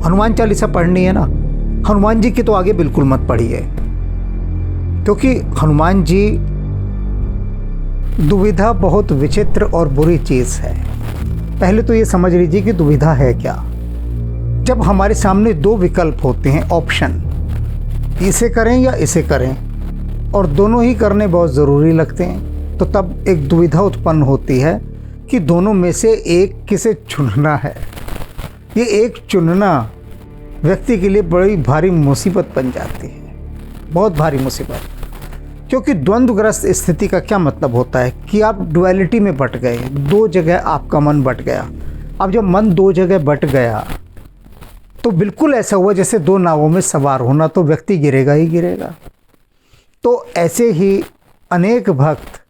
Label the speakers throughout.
Speaker 1: हनुमान चालीसा पढ़नी है ना, हनुमान जी की तो आगे बिल्कुल मत पढ़िए, क्योंकि हनुमान जी दुविधा बहुत विचित्र और बुरी चीज़ है। पहले तो ये समझ लीजिए कि दुविधा है क्या। जब हमारे सामने दो विकल्प होते हैं, ऑप्शन, इसे करें या इसे करें, और दोनों ही करने बहुत ज़रूरी लगते हैं, तो तब एक दुविधा उत्पन्न होती है कि दोनों में से एक किसे चुनना है। ये एक चुनना व्यक्ति के लिए बड़ी भारी मुसीबत बन जाती है, बहुत भारी मुसीबत। क्योंकि द्वंद्वग्रस्त स्थिति का क्या मतलब होता है कि आप डुअलिटी में बट गए, दो जगह आपका मन बट गया। अब जब मन दो जगह बट गया तो बिल्कुल ऐसा हुआ जैसे दो नावों में सवार होना, तो व्यक्ति गिरेगा ही गिरेगा। तो ऐसे ही अनेक भक्त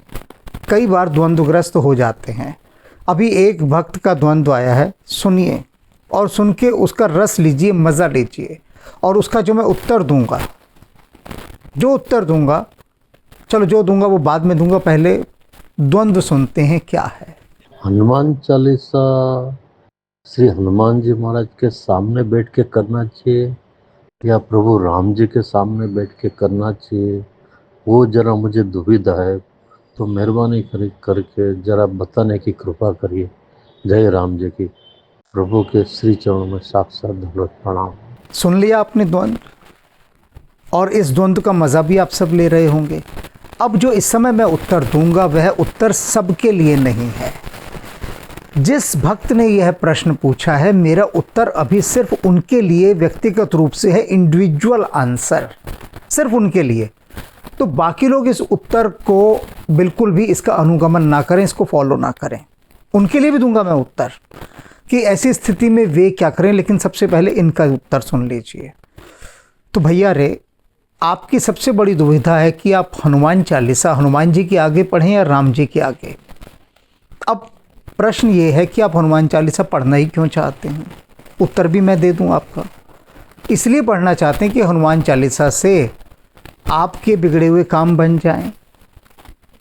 Speaker 1: कई बार द्वंद्वग्रस्त हो जाते हैं। अभी एक भक्त का द्वंद्व आया है, सुनिए और सुन के उसका रस लीजिए, मज़ा लीजिए, और उसका जो मैं उत्तर दूंगा, जो उत्तर दूंगा, चलो जो दूंगा वो बाद में दूंगा, पहले द्वंद्व सुनते हैं क्या है।
Speaker 2: हनुमान चालीसा श्री हनुमान जी महाराज के सामने बैठ के करना चाहिए या प्रभु राम जी के सामने बैठ के करना चाहिए, वो जरा मुझे दुविधा है, तो मेहरबानी करके जरा बताने की कृपा करिए। जय राम जी की। प्रभु के श्री चरणों में साक्षात धन्यवाद प्रणाम।
Speaker 1: सुन लिया आपने द्वंद्व, और इस द्वंद्व का मज़ा भी आप सब ले रहे होंगे। अब जो इस समय मैं उत्तर दूंगा वह उत्तर सबके लिए नहीं है। जिस भक्त ने यह प्रश्न पूछा है, मेरा उत्तर अभी सिर्फ उनके लिए व्यक्तिगत रूप से है, इंडिविजुअल आंसर, सिर्फ उनके लिए। तो बाकी लोग इस उत्तर को बिल्कुल भी इसका अनुगमन ना करें, इसको फॉलो ना करें। उनके लिए भी दूंगा मैं उत्तर कि ऐसी स्थिति में वे क्या करें, लेकिन सबसे पहले इनका उत्तर सुन लीजिए। तो भैया रे, आपकी सबसे बड़ी दुविधा है कि आप हनुमान चालीसा हनुमान जी के आगे पढ़ें या राम जी के आगे। अब प्रश्न ये है कि आप हनुमान चालीसा पढ़ना ही क्यों चाहते हैं। उत्तर भी मैं दे दूं आपका। इसलिए पढ़ना चाहते हैं कि हनुमान चालीसा से आपके बिगड़े हुए काम बन जाएं,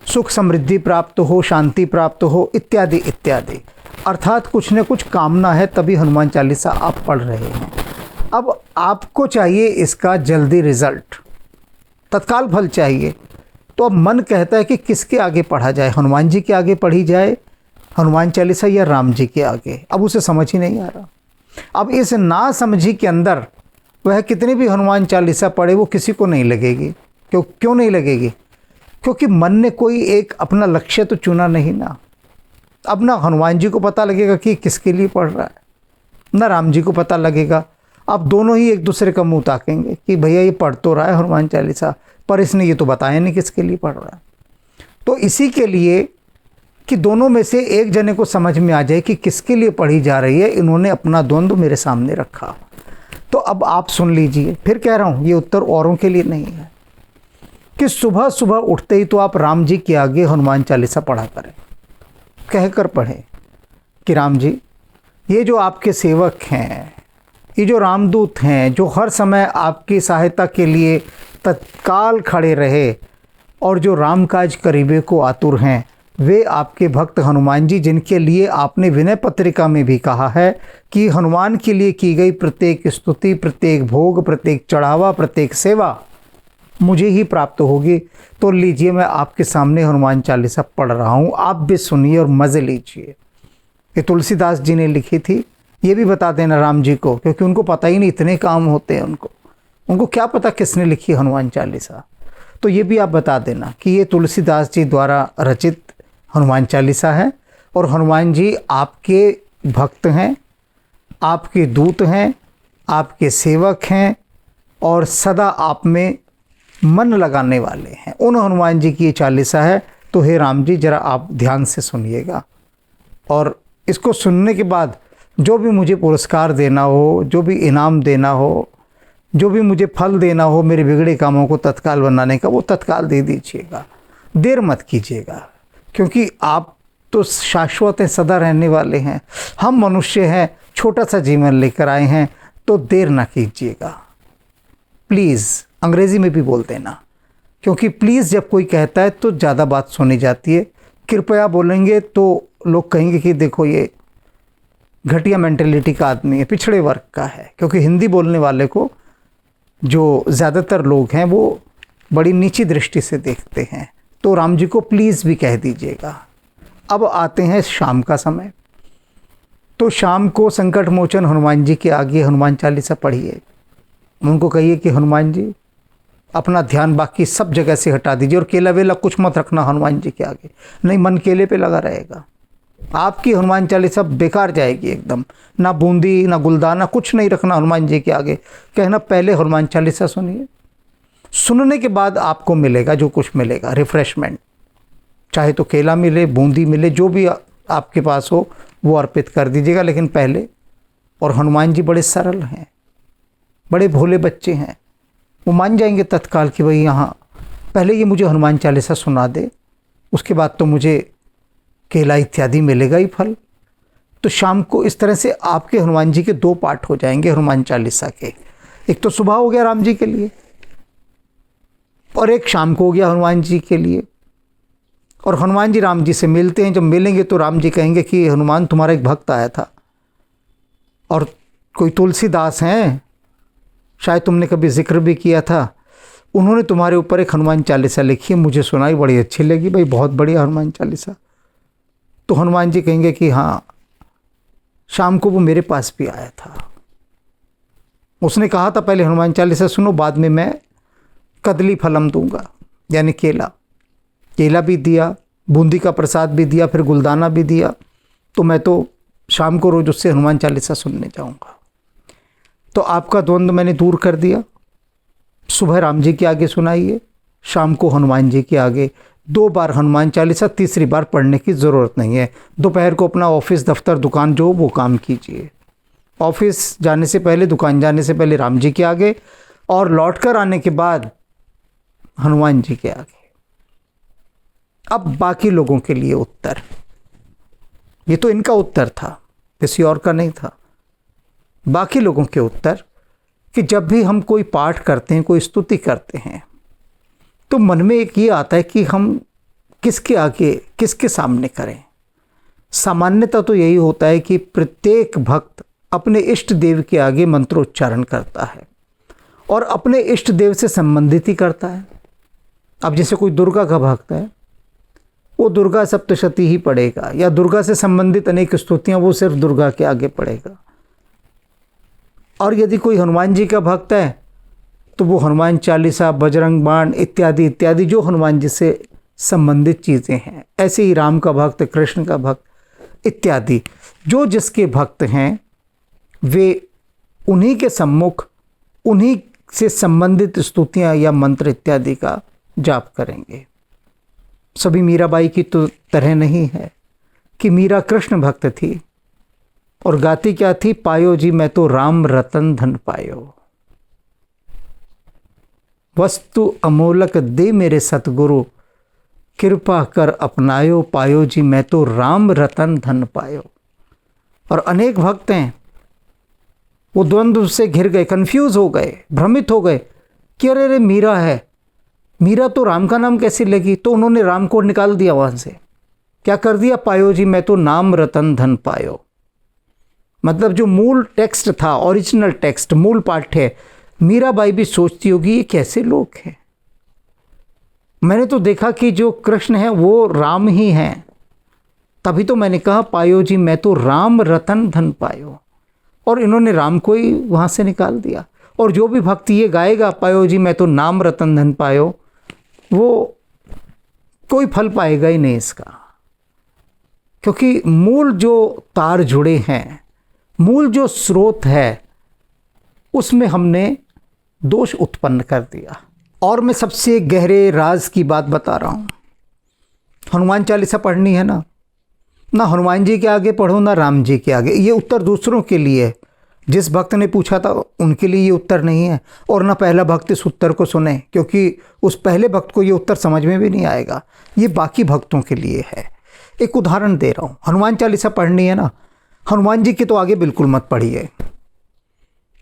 Speaker 1: सुख समृद्धि प्राप्त हो, शांति प्राप्त हो, इत्यादि इत्यादि। अर्थात कुछ न कुछ कामना है, तभी हनुमान चालीसा आप पढ़ रहे हैं। अब आपको चाहिए इसका जल्दी रिजल्ट, तत्काल फल चाहिए। तो अब मन कहता है कि किसके आगे पढ़ा जाए, हनुमान जी के आगे पढ़ी जाए हनुमान चालीसा या राम जी के आगे। अब उसे समझ ही नहीं आ रहा। अब इस ना समझी के अंदर वह कितनी भी हनुमान चालीसा पढ़े वो किसी को नहीं लगेगी। क्यों नहीं लगेगी? क्योंकि मन ने कोई एक अपना लक्ष्य तो चुना नहीं ना। अब ना हनुमान जी को पता लगेगा कि किसके लिए पढ़ रहा है, ना राम जी को पता लगेगा। अब दोनों ही एक दूसरे का मुंह ताकेंगे कि भैया ये पढ़ तो रहा है हनुमान चालीसा, पर इसने ये तो बताया नहीं किसके लिए पढ़ रहा है। तो इसी के लिए कि दोनों में से एक जने को समझ में आ जाए कि किसके लिए पढ़ी जा रही है, इन्होंने अपना द्वंद्व मेरे सामने रखा। तो अब आप सुन लीजिए, फिर कह रहा हूँ ये उत्तर औरों के लिए नहीं है कि सुबह सुबह उठते ही तो आप राम जी के आगे हनुमान चालीसा पढ़ा करें, कहकर पढ़ें कि राम जी, ये जो आपके सेवक हैं, ये जो रामदूत हैं, जो हर समय आपकी सहायता के लिए तत्काल खड़े रहे और जो रामकाज करीबे को आतुर हैं, वे आपके भक्त हनुमान जी, जिनके लिए आपने विनय पत्रिका में भी कहा है कि हनुमान के लिए की गई प्रत्येक स्तुति, प्रत्येक भोग, प्रत्येक चढ़ावा, प्रत्येक सेवा मुझे ही प्राप्त होगी। तो लीजिए, मैं आपके सामने हनुमान चालीसा पढ़ रहा हूँ, आप भी सुनिए और मज़े लीजिए। ये तुलसीदास जी ने लिखी थी, ये भी बता देना राम जी को, क्योंकि उनको पता ही नहीं, इतने काम होते हैं उनको क्या पता किसने लिखी हनुमान चालीसा। तो ये भी आप बता देना कि ये तुलसीदास जी द्वारा रचित हनुमान चालीसा है, और हनुमान जी आपके भक्त हैं, आपके दूत हैं, आपके सेवक हैं, और सदा आप में मन लगाने वाले हैं। उन हनुमान जी की ये चालीसा है। तो हे राम जी, ज़रा आप ध्यान से सुनिएगा, और इसको सुनने के बाद जो भी मुझे पुरस्कार देना हो, जो भी इनाम देना हो, जो भी मुझे फल देना हो मेरे बिगड़े कामों को तत्काल बनाने का, वो तत्काल दे दीजिएगा, देर मत कीजिएगा। क्योंकि आप तो शाश्वत हैं, सदा रहने वाले हैं। हम मनुष्य हैं, छोटा सा जीवन लेकर आए हैं, तो देर ना कीजिएगा प्लीज़। अंग्रेज़ी में भी बोल देना, क्योंकि प्लीज़ जब कोई कहता है तो ज़्यादा बात सुनी जाती है। कृपया बोलेंगे तो लोग कहेंगे कि देखो ये घटिया मेंटेलिटी का आदमी है, पिछड़े वर्ग का है, क्योंकि हिंदी बोलने वाले को जो ज़्यादातर लोग हैं वो बड़ी नीची दृष्टि से देखते हैं। तो राम जी को प्लीज़ भी कह दीजिएगा। अब आते हैं शाम का समय। तो शाम को संकट मोचन हनुमान जी के आगे हनुमान चालीसा पढ़िए। उनको कहिए कि हनुमान जी अपना ध्यान बाकी सब जगह से हटा दीजिए और केला वेला कुछ मत रखना हनुमान जी के आगे, नहीं मन केले पे लगा रहेगा। आपकी हनुमान चालीसा बेकार जाएगी एकदम। ना बूंदी ना गुलदाना कुछ नहीं रखना हनुमान जी के आगे। कहना पहले हनुमान चालीसा सुनिए, सुनने के बाद आपको मिलेगा जो कुछ मिलेगा रिफ्रेशमेंट, चाहे तो केला मिले, बूंदी मिले, जो भी आपके पास हो वो अर्पित कर दीजिएगा, लेकिन पहले। और हनुमान जी बड़े सरल हैं, बड़े भोले बच्चे हैं, वो मान जाएंगे तत्काल कि भाई यहाँ पहले ये मुझे हनुमान चालीसा सुना दे, उसके बाद तो मुझे केला इत्यादि मिलेगा ही फल। तो शाम को इस तरह से आपके हनुमान जी के 2 पाठ हो जाएंगे हनुमान चालीसा के। एक तो सुबह हो गया राम जी के लिए और एक शाम को हो गया हनुमान जी के लिए। और हनुमान जी राम जी से मिलते हैं, जब मिलेंगे तो राम जी कहेंगे कि हनुमान तुम्हारा एक भक्त आया था और कोई तुलसीदास हैं, शायद तुमने कभी जिक्र भी किया था, उन्होंने तुम्हारे ऊपर एक हनुमान चालीसा लिखी है, मुझे सुनाई, बड़ी अच्छी लगी भाई, बहुत बढ़िया हनुमान चालीसा। तो हनुमान जी कहेंगे कि हाँ, शाम को वो मेरे पास भी आया था, उसने कहा था पहले हनुमान चालीसा सुनो, बाद में मैं कदली फलम दूंगा, यानी केला भी दिया, बूंदी का प्रसाद भी दिया, फिर गुलदाना भी दिया, तो मैं तो शाम को रोज़ उससे हनुमान चालीसा सुनने जाऊंगा। तो आपका द्वंद्व मैंने दूर कर दिया। सुबह राम जी के आगे सुनाइए, शाम को हनुमान जी के आगे 2 बार हनुमान चालीसा, तीसरी बार पढ़ने की ज़रूरत नहीं है। दोपहर को अपना ऑफिस दफ्तर दुकान जो वो काम कीजिए, ऑफिस जाने से पहले, दुकान जाने से पहले राम जी के आगे, और लौट कर आने के बाद हनुमान जी के आगे। अब बाकी लोगों के लिए उत्तर, ये तो इनका उत्तर था, किसी और का नहीं था। बाकी लोगों के उत्तर कि जब भी हम कोई पाठ करते हैं, कोई स्तुति करते हैं, तो मन में एक ये आता है कि हम किसके आगे, किसके सामने करें। सामान्यतः तो यही होता है कि प्रत्येक भक्त अपने इष्ट देव के आगे मंत्रोच्चारण करता है और अपने इष्ट देव से संबंधित ही करता है। अब जैसे कोई दुर्गा का भक्त है, वो दुर्गा सप्तशती ही पढ़ेगा, या दुर्गा से संबंधित अनेक स्तुतियाँ वो सिर्फ दुर्गा के आगे पढ़ेगा। और यदि कोई हनुमान जी का भक्त है तो वो हनुमान चालीसा, बजरंग बाण इत्यादि इत्यादि जो हनुमान जी से संबंधित चीज़ें हैं। ऐसे ही राम का भक्त, कृष्ण का भक्त इत्यादि जो जिसके भक्त हैं, वे उन्हीं के सम्मुख उन्हीं से संबंधित स्तुतियाँ या मंत्र इत्यादि का जाप करेंगे। सभी मीराबाई की तो तरह नहीं है कि मीरा कृष्ण भक्त थी और गाती क्या थी, पायो जी मैं तो राम रतन धन पायो, वस्तु अमोलक दे मेरे सतगुरु, कृपा कर अपनायो, पायो जी मैं तो राम रतन धन पायो। और अनेक भक्त हैं, वो द्वंद्व से घिर गए, कंफ्यूज हो गए, भ्रमित हो गए कि अरे रे मीरा है, मीरा तो राम का नाम कैसे लगी, तो उन्होंने राम को निकाल दिया वहाँ से। क्या कर दिया, पायो जी मैं तो नाम रतन धन पायो। मतलब जो मूल टेक्स्ट था, ओरिजिनल टेक्स्ट, मूल पाठ है, मीराबाई भी सोचती होगी ये कैसे लोग हैं। मैंने तो देखा कि जो कृष्ण है वो राम ही हैं, तभी तो मैंने कहा पायो जी मैं तो राम रतन धन पायो, और इन्होंने राम को ही वहाँ से निकाल दिया। और जो भी भक्ति ये गाएगा पायो जी मैं तो नाम रतन धन पायो, वो कोई फल पाएगा ही नहीं इसका, क्योंकि मूल जो तार जुड़े हैं, मूल जो स्रोत है, उसमें हमने दोष उत्पन्न कर दिया। और मैं सबसे गहरे राज की बात बता रहा हूँ, हनुमान चालीसा पढ़नी है ना, ना हनुमान जी के आगे पढ़ो ना राम जी के आगे। ये उत्तर दूसरों के लिए, जिस भक्त ने पूछा था उनके लिए ये उत्तर नहीं है, और ना पहला भक्त इस उत्तर को सुने, क्योंकि उस पहले भक्त को ये उत्तर समझ में भी नहीं आएगा। ये बाकी भक्तों के लिए है। एक उदाहरण दे रहा हूँ, हनुमान चालीसा पढ़नी है ना, हनुमान जी के तो आगे बिल्कुल मत पढ़िए,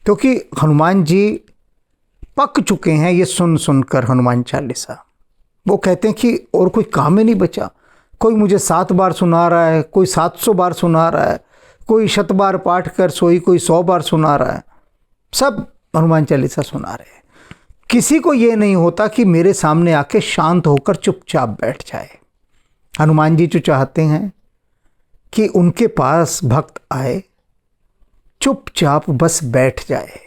Speaker 1: क्योंकि हनुमान जी पक चुके हैं ये सुन सुनकर हनुमान चालीसा। वो कहते हैं कि और कोई काम ही नहीं बचा, कोई मुझे 7 बार सुना रहा है, कोई 700 बार सुना रहा है, कोई 100 बार पाठ कर सोई, कोई 100 बार सुना रहा है, सब हनुमान चालीसा सुना रहे हैं। किसी को ये नहीं होता कि मेरे सामने आके शांत होकर चुपचाप बैठ जाए। हनुमान जी जो चाहते हैं कि उनके पास भक्त आए, चुपचाप बस बैठ जाए,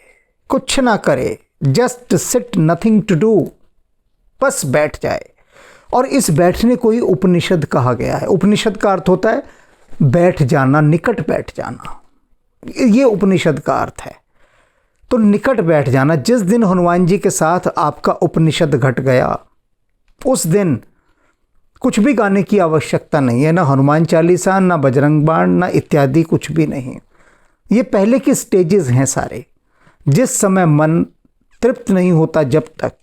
Speaker 1: कुछ ना करे, just sit, nothing to do, बस बैठ जाए। और इस बैठने को ही उपनिषद कहा गया है। उपनिषद का अर्थ होता है बैठ जाना, निकट बैठ जाना, ये उपनिषद का अर्थ है। तो निकट बैठ जाना, जिस दिन हनुमान जी के साथ आपका उपनिषद घट गया, उस दिन कुछ भी गाने की आवश्यकता नहीं है, ना हनुमान चालीसा, ना बजरंग बाण, ना इत्यादि, कुछ भी नहीं। ये पहले के स्टेजेस हैं सारे। जिस समय मन तृप्त नहीं होता जब तक,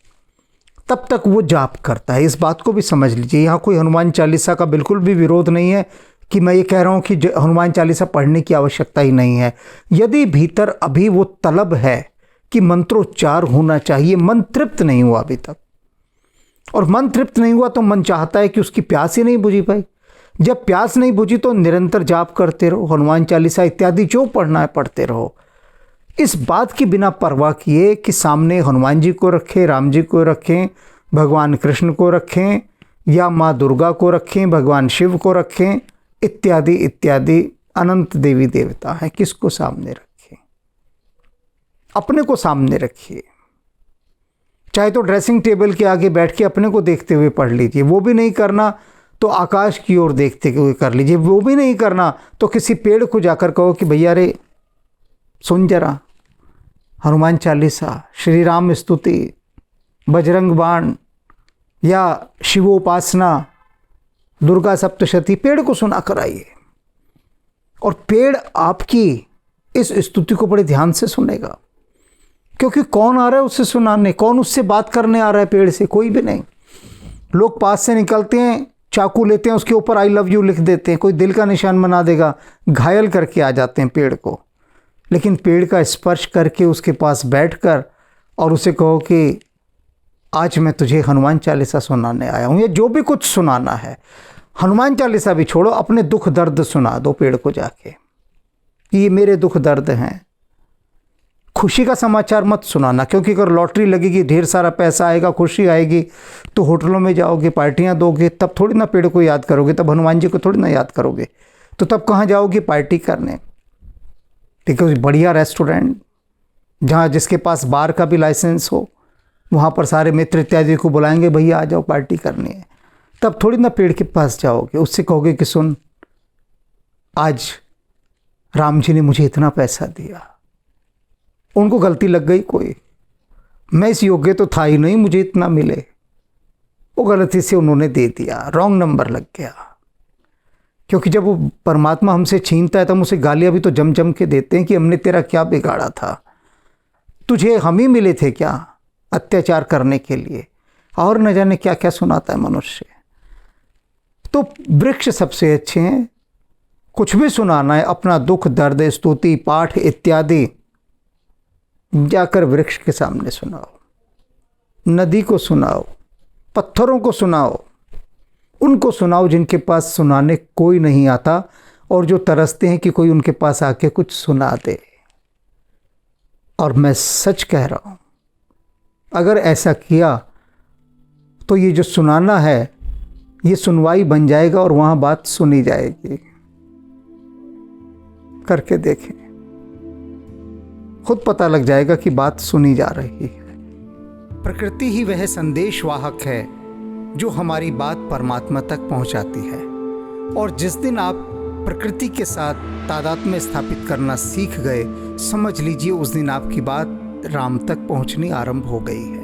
Speaker 1: तब तक वो जाप करता है। इस बात को भी समझ लीजिए। यहाँ कोई हनुमान चालीसा का बिल्कुल भी विरोध नहीं है कि मैं ये कह रहा हूँ कि हनुमान चालीसा पढ़ने की आवश्यकता ही नहीं है। यदि भीतर अभी वो तलब है कि मंत्रोच्चार होना चाहिए, मन तृप्त नहीं हुआ अभी तक, और मन तृप्त नहीं हुआ तो मन चाहता है कि उसकी प्यास ही नहीं बुझी पाई। जब प्यास नहीं बुझी तो निरंतर जाप करते रहो, हनुमान चालीसा इत्यादि जो पढ़ना है पढ़ते रहो। इस बात की बिना परवाह किए कि सामने हनुमान जी को रखें, राम जी को रखें, भगवान कृष्ण को रखें, या माँ दुर्गा को रखें, भगवान शिव को रखें, इत्यादि इत्यादि अनंत देवी देवता हैं, किसको सामने रखें? अपने को सामने रखिए। चाहे तो ड्रेसिंग टेबल के आगे बैठ के अपने को देखते हुए पढ़ लीजिए, वो भी नहीं करना तो आकाश की ओर देखते हुए कर लीजिए, वो भी नहीं करना तो किसी पेड़ को जाकर कहो कि भैया रे सुन जरा हनुमान चालीसा, श्री राम स्तुति, बजरंग बाण या शिवोपासना, दुर्गा सप्तशती, पेड़ को सुना कर आइए। और पेड़ आपकी इस स्तुति को बड़े ध्यान से सुनेगा, क्योंकि कौन आ रहा है उससे सुनाने, कौन उससे बात करने आ रहा है पेड़ से? कोई भी नहीं। लोग पास से निकलते हैं, चाकू लेते हैं, उसके ऊपर आई लव यू लिख देते हैं, कोई दिल का निशान बना देगा, घायल करके आ जाते हैं पेड़ को। लेकिन पेड़ का स्पर्श करके उसके पास बैठकर और उसे कहो कि आज मैं तुझे हनुमान चालीसा सुनाने आया हूँ, या जो भी कुछ सुनाना है, हनुमान चालीसा भी छोड़ो, अपने दुख दर्द सुना दो पेड़ को जाके कि ये मेरे दुख दर्द हैं। खुशी का समाचार मत सुनाना, क्योंकि अगर लॉटरी लगेगी, ढेर सारा पैसा आएगा, खुशी आएगी, तो होटलों में जाओगे, पार्टियां दोगे, तब थोड़ी ना पेड़ को याद करोगे, तब हनुमान जी को थोड़ी ना याद करोगे। तो तब कहाँ जाओगे? पार्टी करने। ठीक है, बढ़िया रेस्टोरेंट जहाँ जिसके पास बार का भी लाइसेंस हो, वहाँ पर सारे मित्र इत्यादि को बुलाएंगे, भैया आ जाओ पार्टी करनी है। तब थोड़ी ना पेड़ के पास जाओगे, उससे कहोगे कि सुन आज राम जी ने मुझे इतना पैसा दिया। उनको गलती लग गई कोई, मैं इस योग्य तो था ही नहीं मुझे इतना मिले, वो गलती से उन्होंने दे दिया, रॉन्ग नंबर लग गया। क्योंकि जब वो परमात्मा हमसे छीनता है तो हम उसे गालियाँ भी तो जम जम के देते हैं कि हमने तेरा क्या बिगाड़ा था, तुझे हम ही मिले थे क्या अत्याचार करने के लिए, और न जाने क्या क्या सुनाता है मनुष्य। तो वृक्ष सबसे अच्छे हैं। कुछ भी सुनाना है, अपना दुख दर्द, स्तुति पाठ इत्यादि, जाकर वृक्ष के सामने सुनाओ, नदी को सुनाओ, पत्थरों को सुनाओ, उनको सुनाओ जिनके पास सुनाने कोई नहीं आता और जो तरसते हैं कि कोई उनके पास आके कुछ सुना दे। और मैं सच कह रहा हूँ, अगर ऐसा किया तो ये जो सुनाना है ये सुनवाई बन जाएगा और वहाँ बात सुनी जाएगी। करके देखें, खुद पता लग जाएगा कि बात सुनी जा रही है। प्रकृति ही वह संदेश वाहक है जो हमारी बात परमात्मा तक पहुंचाती है। और जिस दिन आप प्रकृति के साथ तादात्म्य स्थापित करना सीख गए, समझ लीजिए उस दिन आपकी बात राम तक पहुंचनी आरंभ हो गई है।